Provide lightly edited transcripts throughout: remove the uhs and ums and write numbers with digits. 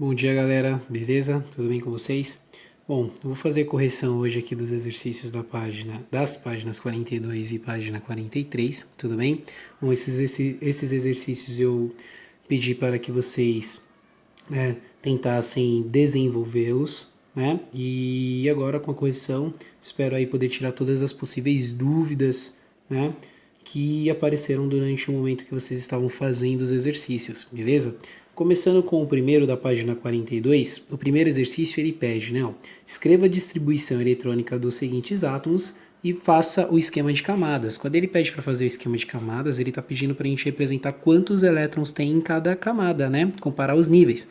Bom dia, galera, beleza? Tudo bem com vocês? Bom, eu vou fazer correção hoje aqui dos exercícios das páginas 42 e página 43, tudo bem? Bom, esses exercícios eu pedi para que vocês tentassem desenvolvê-los, né? E agora com a correção, espero aí poder tirar todas as possíveis dúvidas, né? Que apareceram durante o momento que vocês estavam fazendo os exercícios, beleza? Começando com o primeiro da página 42, o primeiro exercício ele pede, né? Ó, escreva a distribuição eletrônica dos seguintes átomos e faça o esquema de camadas. Quando ele pede para fazer o esquema de camadas, ele está pedindo para a gente representar quantos elétrons tem em cada camada, né? Comparar os níveis.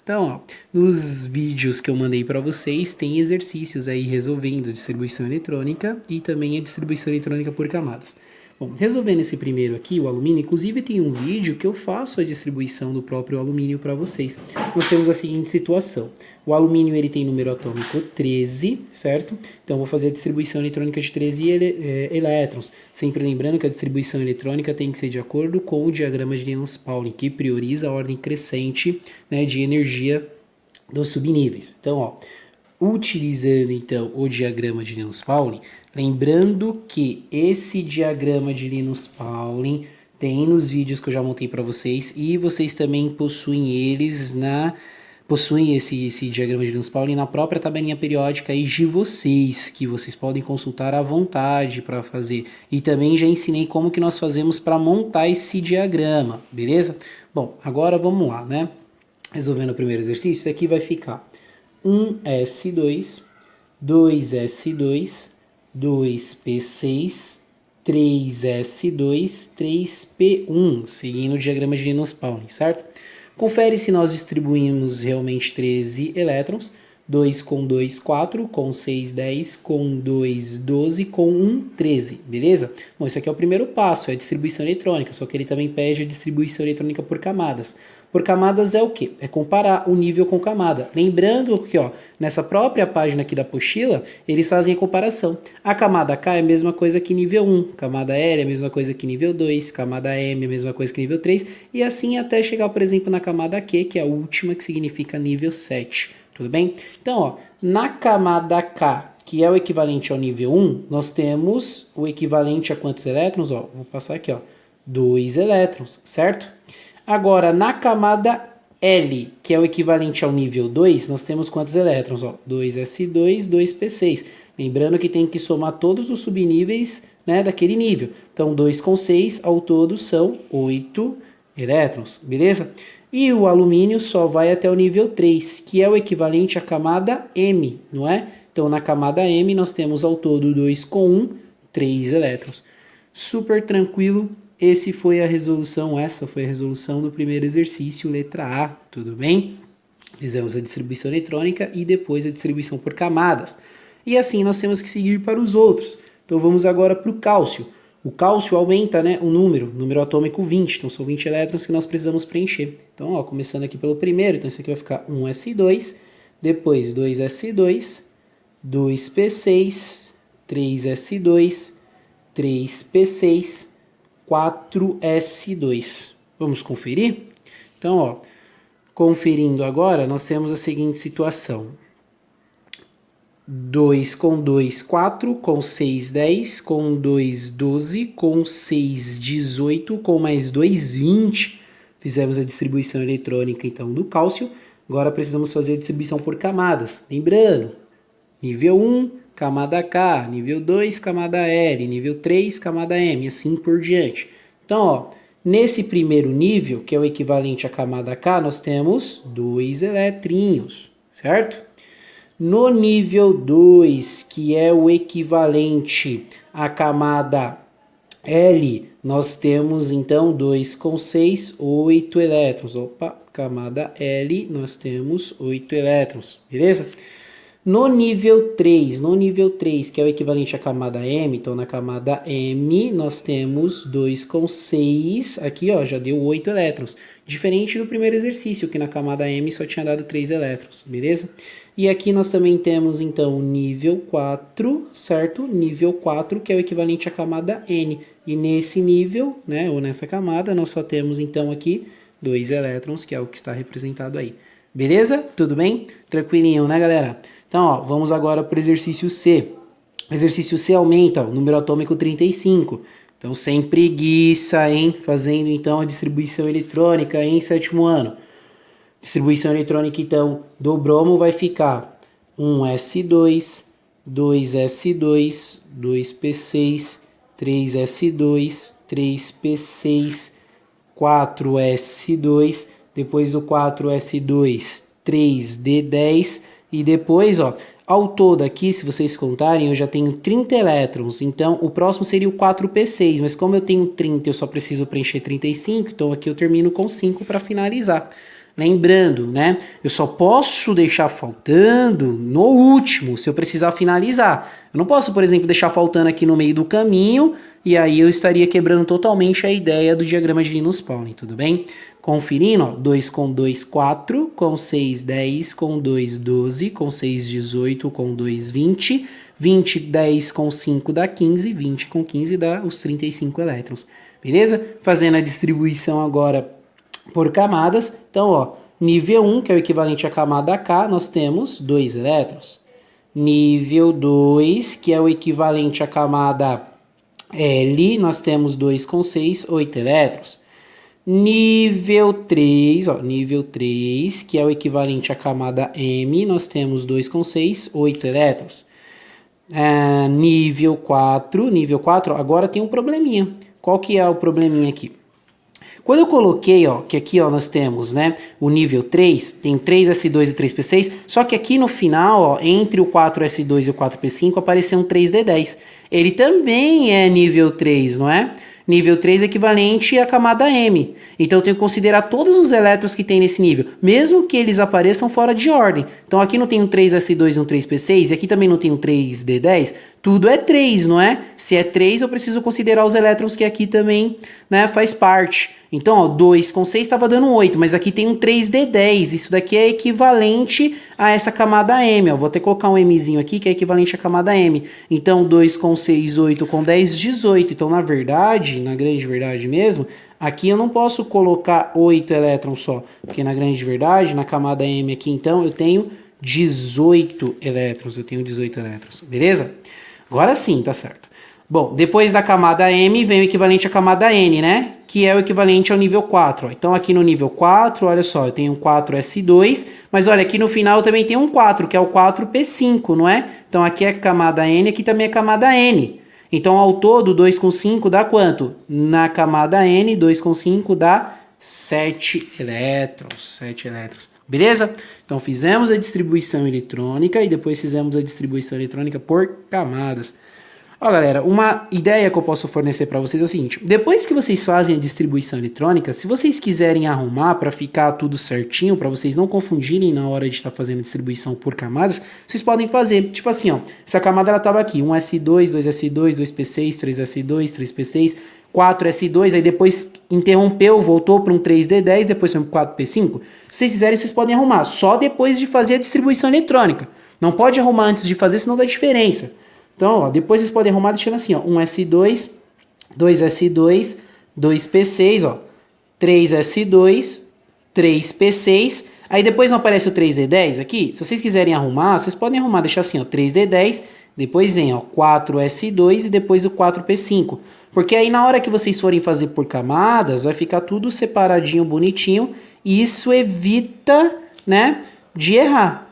Então, ó, nos vídeos que eu mandei para vocês, tem exercícios aí resolvendo a distribuição eletrônica e também a distribuição eletrônica por camadas. Bom, resolvendo esse primeiro aqui, o alumínio, inclusive tem um vídeo que eu faço a distribuição do próprio alumínio para vocês. Nós temos a seguinte situação. O alumínio ele tem número atômico 13, certo? Então, vou fazer a distribuição eletrônica de 13 elétrons. Sempre lembrando que a distribuição eletrônica tem que ser de acordo com o diagrama de Linus-Pauling, que prioriza a ordem crescente, né, de energia dos subníveis. Então, ó, utilizando então o diagrama de Linus-Pauling, lembrando que esse diagrama de Linus-Pauling tem nos vídeos que eu já montei para vocês e vocês também possuem esse diagrama de Linus-Pauling na própria tabelinha periódica aí de vocês, que vocês podem consultar à vontade para fazer. E também já ensinei como que nós fazemos para montar esse diagrama, beleza? Bom, agora vamos lá, né? Resolvendo o primeiro exercício, isso aqui vai ficar 1s2, 2s2, 2p6, 3s2, 3p1, seguindo o diagrama de Linus-Pauling, certo? Confere se nós distribuímos realmente 13 elétrons, 2 com 2, 4, com 6, 10, com 2, 12, com 1, 13, beleza? Bom, isso aqui é o primeiro passo, é a distribuição eletrônica, só que ele também pede a distribuição eletrônica por camadas. Por camadas é o quê? É comparar o nível com camada. Lembrando que, ó, nessa própria página aqui da apostila, eles fazem a comparação. A camada K é a mesma coisa que nível 1, camada L é a mesma coisa que nível 2, camada M é a mesma coisa que nível 3, e assim até chegar, por exemplo, na camada Q, que é a última, que significa nível 7. Tudo bem? Então, ó, na camada K, que é o equivalente ao nível 1, nós temos o equivalente a quantos elétrons? Ó, vou passar aqui, ó, 2 elétrons, certo? Agora, na camada L, que é o equivalente ao nível 2, nós temos quantos elétrons? Ó, 2s2, 2p6. Lembrando que tem que somar todos os subníveis, né, daquele nível. Então, 2 com 6, ao todo são 8 elétrons, beleza? E o alumínio só vai até o nível 3, que é o equivalente à camada M, não é? Então, na camada M, nós temos ao todo 2 com 1, 3 elétrons. Super tranquilo. Essa foi a resolução do primeiro exercício, letra A, tudo bem? Fizemos a distribuição eletrônica e depois a distribuição por camadas. E assim nós temos que seguir para os outros. Então vamos agora para o cálcio. O cálcio aumenta, né, o número atômico 20, então são 20 elétrons que nós precisamos preencher. Então, ó, começando aqui pelo primeiro, então isso aqui vai ficar 1s2, depois 2s2, 2p6, 3s2, 3p6, 4s2. Vamos conferir? Então, ó, conferindo agora, nós temos a seguinte situação. 2 com 2, 4, com 6, 10, com 2, 12, com 6, 18, com mais 2, 20. Fizemos a distribuição eletrônica, então, do cálcio. Agora precisamos fazer a distribuição por camadas. Lembrando, nível 1, camada K, nível 2, camada L, nível 3, camada M, assim por diante. Então, ó, nesse primeiro nível, que é o equivalente à camada K, nós temos 2 eletrinhos, certo? No nível 2, que é o equivalente à camada L, nós temos então 2 com 6, 8 elétrons. Opa, camada L, nós temos 8 elétrons, beleza? No nível 3, que é o equivalente à camada M, então na camada M nós temos 2 com 6, aqui ó, já deu 8 elétrons. Diferente do primeiro exercício, que na camada M só tinha dado 3 elétrons, beleza? E aqui nós também temos então o nível 4, certo? Nível 4, que é o equivalente à camada N. E nesse nível, né, ou nessa camada, nós só temos então aqui 2 elétrons, que é o que está representado aí. Beleza? Tudo bem? Tranquilinho, né, galera? Então, ó, vamos agora para o exercício C. O exercício C aumenta o número atômico 35. Então, sem preguiça, hein? Fazendo, então, a distribuição eletrônica em sétimo ano. Distribuição eletrônica, então, do bromo vai ficar 1s2, 2s2, 2p6, 3s2, 3p6, 4s2, depois do 4s2, 3d10 e depois, ó, ao todo aqui, se vocês contarem, eu já tenho 30 elétrons, então o próximo seria o 4p6, mas como eu tenho 30, eu só preciso preencher 35, então aqui eu termino com 5 para finalizar. Lembrando, né, eu só posso deixar faltando no último, se eu precisar finalizar. Eu não posso, por exemplo, deixar faltando aqui no meio do caminho, e aí eu estaria quebrando totalmente a ideia do diagrama de Linus Pauling, tudo bem? Conferindo, ó, 2 com 2, 4, com 6, 10, com 2, 12, com 6, 18, com 2, 20, 20, 10 com 5 dá 15, 20 com 15 dá os 35 elétrons, beleza? Fazendo a distribuição agora por camadas, então, ó, nível 1, que é o equivalente à camada K, nós temos 2 elétrons. Nível 2, que é o equivalente à camada L, nós temos 2 com 6, 8 elétrons. Nível 3, ó, nível 3, que é o equivalente à camada M, nós temos 2 com 6, 8 elétrons. Nível 4, agora tem um probleminha. Qual que é o probleminha aqui? Quando eu coloquei, ó, que aqui, ó, nós temos, né, o nível 3, tem 3s2 e 3p6, só que aqui no final, ó, entre o 4s2 e o 4p5 apareceu um 3d10. Ele também é nível 3, não é? Nível 3 é equivalente à camada M. Então eu tenho que considerar todos os elétrons que tem nesse nível, mesmo que eles apareçam fora de ordem. Então aqui não tem um 3s2 e um 3p6, e aqui também não tem um 3d10. Tudo é 3, não é? Se é 3, eu preciso considerar os elétrons que aqui também, né, faz parte. Então, ó, 2 com 6 estava dando 8, mas aqui tem um 3d10. Isso daqui é equivalente a essa camada M. Ó. Vou até colocar um Mzinho aqui, que é equivalente à camada M. Então, 2 com 6, 8 com 10, 18. Então, na verdade, na grande verdade mesmo, aqui eu não posso colocar 8 elétrons só. Porque na grande verdade, na camada M aqui, então, eu tenho 18 elétrons. Beleza? Agora sim, tá certo. Bom, depois da camada M vem o equivalente à camada N, né? Que é o equivalente ao nível 4. Ó. Então aqui no nível 4, olha só, eu tenho um 4s2, mas olha, aqui no final eu também tenho um 4, que é o 4p5, não é? Então aqui é camada N, aqui também é camada N. Então ao todo, 2 com 5 dá quanto? Na camada N, 2 com 5 dá 7 elétrons. 7 elétrons. Beleza? Então fizemos a distribuição eletrônica e depois fizemos a distribuição eletrônica por camadas. Ó, galera, uma ideia que eu posso fornecer para vocês é o seguinte: depois que vocês fazem a distribuição eletrônica, se vocês quiserem arrumar para ficar tudo certinho, para vocês não confundirem na hora de estar fazendo a distribuição por camadas, vocês podem fazer, tipo assim, ó, essa camada ela tava aqui, 1s2, 2s2, 2p6, 3s2, 3p6, 4s2, aí depois interrompeu, voltou para um 3d10, depois foi um 4p5. Se vocês quiserem, vocês podem arrumar, só depois de fazer a distribuição eletrônica. Não pode arrumar antes de fazer, senão dá diferença. Então, ó, depois vocês podem arrumar deixando assim, ó, 1s2, 2s2, 2p6, ó, 3s2, 3p6, aí depois não aparece o 3d10 aqui? Se vocês quiserem arrumar, vocês podem arrumar, deixar assim, ó, 3d10, depois vem, ó, 4s2 e depois o 4p5, porque aí na hora que vocês forem fazer por camadas, vai ficar tudo separadinho, bonitinho, e isso evita, né, de errar,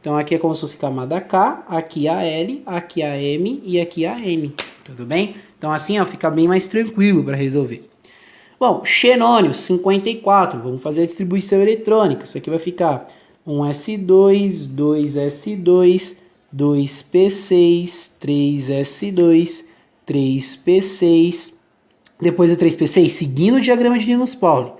Então aqui é como se fosse camada K, aqui a L, aqui a M e aqui a N, tudo bem? Então assim, ó, fica bem mais tranquilo para resolver. Bom, xenônio 54, vamos fazer a distribuição eletrônica. Isso aqui vai ficar 1s2, 2s2, 2p6, 3s2, 3p6, depois o 3p6, seguindo o diagrama de Linus Pauling,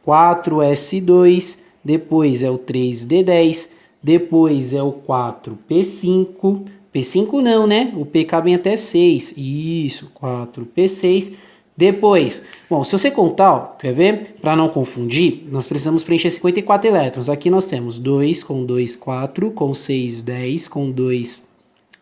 4s2, depois é o 3d10, depois é o 4p5, p5 não, né? O p cabe até 6, isso, 4p6, depois, bom, se você contar, ó, quer ver? Para não confundir, nós precisamos preencher 54 elétrons, aqui nós temos 2 com 2, 4, com 6, 10, com 2,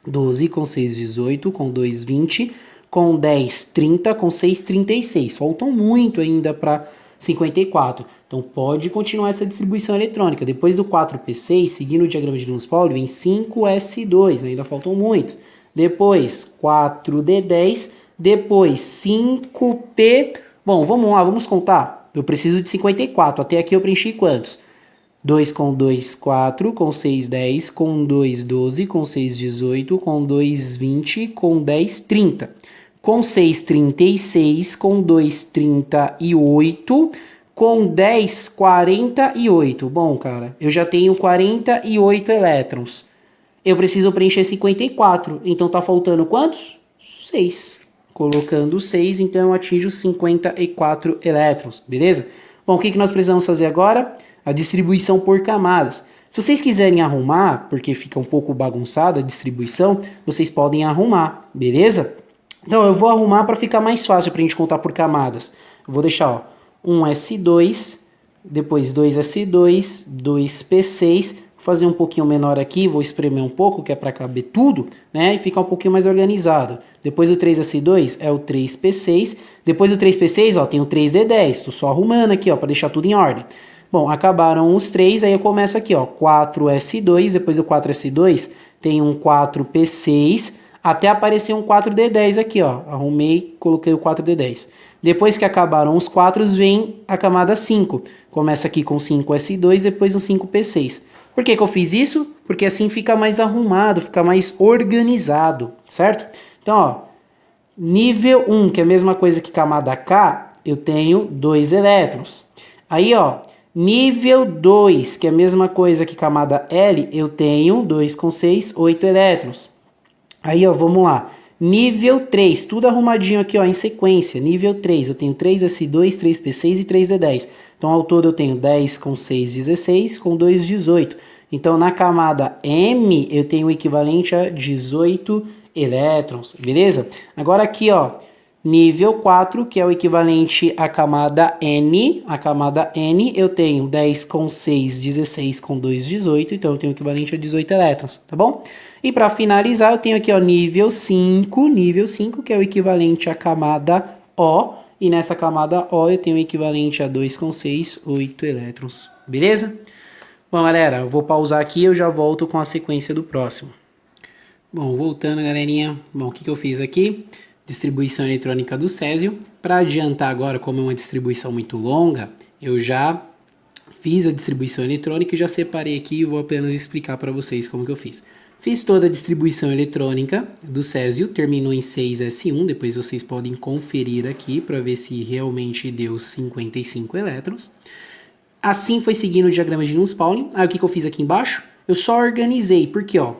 12, com 6, 18, com 2, 20, com 10, 30, com 6, 36, faltam muito ainda para 54. Então pode continuar essa distribuição eletrônica. Depois do 4p6, seguindo o diagrama de Linus-Pauling, vem 5s2, ainda faltam muitos. Depois 4d10, depois 5p... Bom, vamos lá, vamos contar. Eu preciso de 54, até aqui eu preenchi quantos? 2 com 2, 4, com 6, 10, com 2, 12, com 6, 18, com 2, 20, com 10, 30. Com 6, 36, com 2, 38, com 10, 48. Bom, cara, eu já tenho 48 elétrons. Eu preciso preencher 54, então tá faltando quantos? 6. Colocando 6, então eu atinjo 54 elétrons, beleza? Bom, o que nós precisamos fazer agora? A distribuição por camadas. Se vocês quiserem arrumar, porque fica um pouco bagunçada a distribuição, vocês podem arrumar, beleza? Então eu vou arrumar para ficar mais fácil para a gente contar por camadas. Eu vou deixar, ó, 1s2, depois 2s2, 2p6, vou fazer um pouquinho menor aqui, vou espremer um pouco, que é para caber tudo, né, e ficar um pouquinho mais organizado. Depois do 3s2 é o 3p6, depois do 3p6, ó, tem o 3d10, tô só arrumando aqui, ó, para deixar tudo em ordem. Bom, acabaram os 3, aí eu começo aqui, ó, 4s2, depois do 4s2 tem um 4p6, até aparecer um 4d10 aqui, ó, arrumei, coloquei o 4d10. Depois que acabaram os 4, vem a camada 5, começa aqui com 5s2, depois um 5p6. Por que eu fiz isso? Porque assim fica mais arrumado, fica mais organizado, certo? Então, ó, nível 1, que é a mesma coisa que camada K, eu tenho 2 elétrons. Aí, ó, nível 2, que é a mesma coisa que camada L, eu tenho 2 com 6, 8 elétrons. Aí, ó, vamos lá. Nível 3, tudo arrumadinho aqui, ó, em sequência. Nível 3, eu tenho 3s2, 3p6 e 3d10. Então, ao todo, eu tenho 10 com 6, 16, com 2, 18. Então, na camada M, eu tenho o equivalente a 18 elétrons, beleza? Agora aqui, ó, nível 4, que é o equivalente à camada N. A camada N, eu tenho 10 com 6, 16 com 2, 18. Então, eu tenho o equivalente a 18 elétrons, tá bom? E para finalizar, eu tenho aqui, ó, nível 5, que é o equivalente à camada O. E nessa camada O, eu tenho o equivalente a 2 com 6, 8 elétrons, beleza? Bom, galera, eu vou pausar aqui e eu já volto com a sequência do próximo. Bom, voltando, galerinha. Bom, o que eu fiz aqui? Distribuição eletrônica do césio. Para adiantar agora, como é uma distribuição muito longa, eu já fiz a distribuição eletrônica e já separei aqui e vou apenas explicar para vocês como que eu fiz. Fiz toda a distribuição eletrônica do césio, terminou em 6s1, depois vocês podem conferir aqui para ver se realmente deu 55 elétrons. Assim foi seguindo o diagrama de Linus-Pauling. Aí o que eu fiz aqui embaixo? Eu só organizei, porque, ó,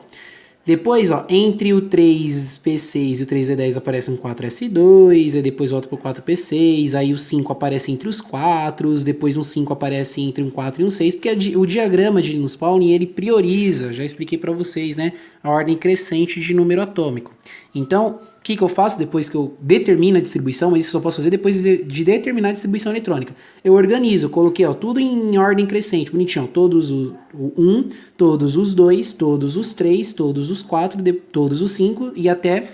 depois, ó, entre o 3p6 e o 3d10 aparece um 4s2, aí depois volta pro 4p6, aí o 5 aparece entre os 4, depois um 5 aparece entre um 4 e um 6, porque o diagrama de Linus-Pauling, ele prioriza, já expliquei para vocês, né, a ordem crescente de número atômico. Então, o que eu faço depois que eu determino a distribuição, mas isso eu só posso fazer depois de determinar a distribuição eletrônica. Eu organizo, coloquei, ó, tudo em ordem crescente, bonitinho, todos o 1, todos os 2, todos os 3, todos os 4, todos os 5 e até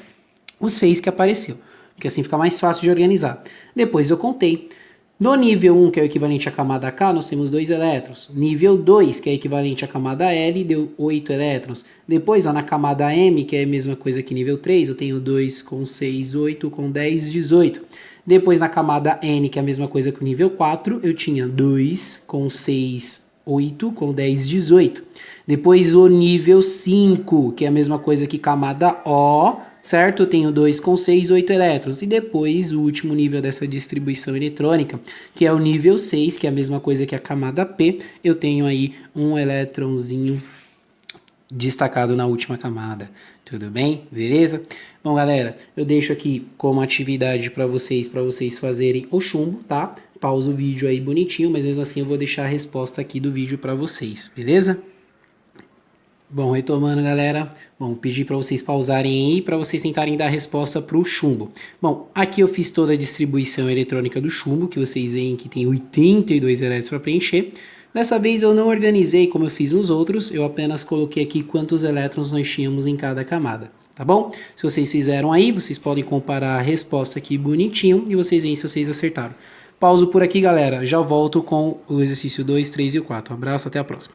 o 6 que apareceu, porque assim fica mais fácil de organizar. Depois eu contei. No nível 1, que é o equivalente à camada K, nós temos 2 elétrons. Nível 2, que é equivalente à camada L, deu 8 elétrons. Depois, ó, na camada M, que é a mesma coisa que nível 3, eu tenho 2 com 6, 8, com 10, 18. Depois, na camada N, que é a mesma coisa que o nível 4, eu tinha 2 com 6, 8, com 10, 18. Depois, o nível 5, que é a mesma coisa que camada O, certo? Eu tenho 2 com 6, 8 elétrons. E depois o último nível dessa distribuição eletrônica, que é o nível 6, que é a mesma coisa que a camada P, eu tenho aí um elétronzinho destacado na última camada. Tudo bem? Beleza? Bom, galera, eu deixo aqui como atividade para vocês fazerem o chumbo, tá? Pausa o vídeo aí bonitinho, mas mesmo assim eu vou deixar a resposta aqui do vídeo para vocês, beleza? Bom, retomando, galera, pedir para vocês pausarem aí para vocês tentarem dar a resposta para o chumbo. Bom, aqui eu fiz toda a distribuição eletrônica do chumbo, que vocês veem que tem 82 elétrons para preencher. Dessa vez eu não organizei como eu fiz nos outros, eu apenas coloquei aqui quantos elétrons nós tínhamos em cada camada, tá bom? Se vocês fizeram aí, vocês podem comparar a resposta aqui bonitinho e vocês veem se vocês acertaram. Pauso por aqui, galera. Já volto com o exercício 2, 3 e o 4. Um abraço, até a próxima.